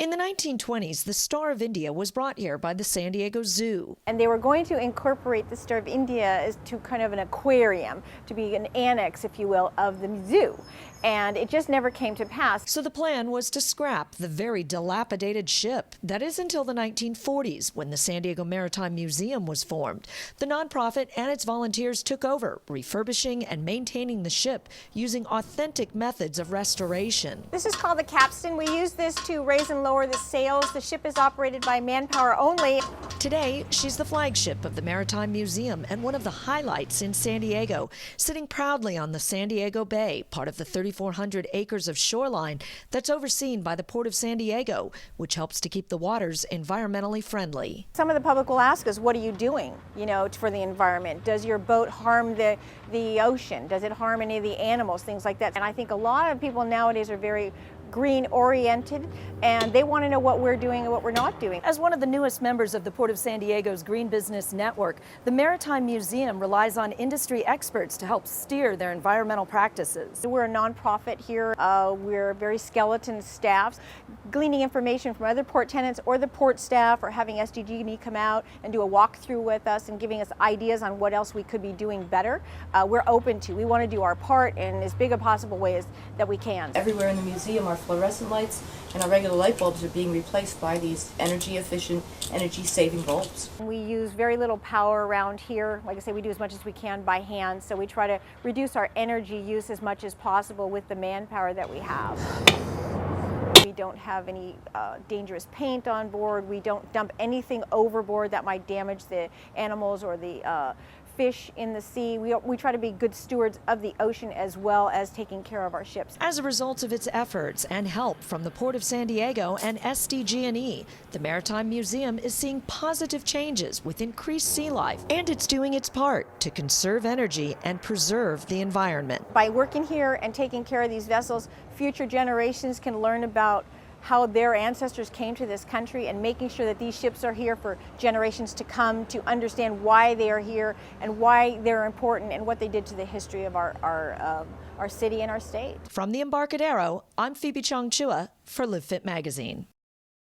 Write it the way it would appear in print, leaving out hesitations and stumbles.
In the 1920s, the Star of India was brought here by the San Diego Zoo. And they were going to incorporate the Star of India as to kind of an aquarium, to be an annex, if you will, of the zoo. And it just never came to pass. So the plan was to scrap the very dilapidated ship. That is until the 1940s, when the San Diego Maritime Museum was formed. The nonprofit and its volunteers took over, refurbishing and maintaining the ship using authentic methods of restoration. This is called the capstan. We use this to raise and lower the sails. The ship is operated by manpower only. Today, she's the flagship of the Maritime Museum and one of the highlights in San Diego, sitting proudly on the San Diego Bay, part of the 3,400 acres of shoreline that's overseen by the Port of San Diego, which helps to keep the waters environmentally friendly. Some of the public will ask us, what are you doing, for the environment? Does your boat harm the ocean? Does it harm any of the animals, things like that? And I think a lot of people nowadays are very green oriented, and they want to know what we're doing and what we're not doing. As one of the newest members of the Port of San Diego's Green Business Network, the Maritime Museum relies on industry experts to help steer their environmental practices. We're a nonprofit here. We're very skeleton staffs, gleaning information from other port tenants or the port staff, or having SDG&E come out and do a walkthrough with us and giving us ideas on what else we could be doing better. We're open to. We want to do our part in as big a possible way as that we can. Everywhere in the museum are fluorescent lights, and our regular light bulbs are being replaced by these energy-efficient, energy-saving bulbs. We use very little power around here. Like I say, we do as much as we can by hand, so we try to reduce our energy use as much as possible with the manpower that we have. We don't have any dangerous paint on board. We don't dump anything overboard that might damage the animals or the fish in the sea. We try to be good stewards of the ocean as well as taking care of our ships. As a result of its efforts and help from the Port of San Diego and SDG&E, the Maritime Museum is seeing positive changes with increased sea life, and it's doing its part to conserve energy and preserve the environment. By working here and taking care of these vessels, future generations can learn about how their ancestors came to this country, and making sure that these ships are here for generations to come, to understand why they are here and why they're important and what they did to the history of our city and our state. From the Embarcadero, I'm Phoebe Chongchua for Live Fit magazine.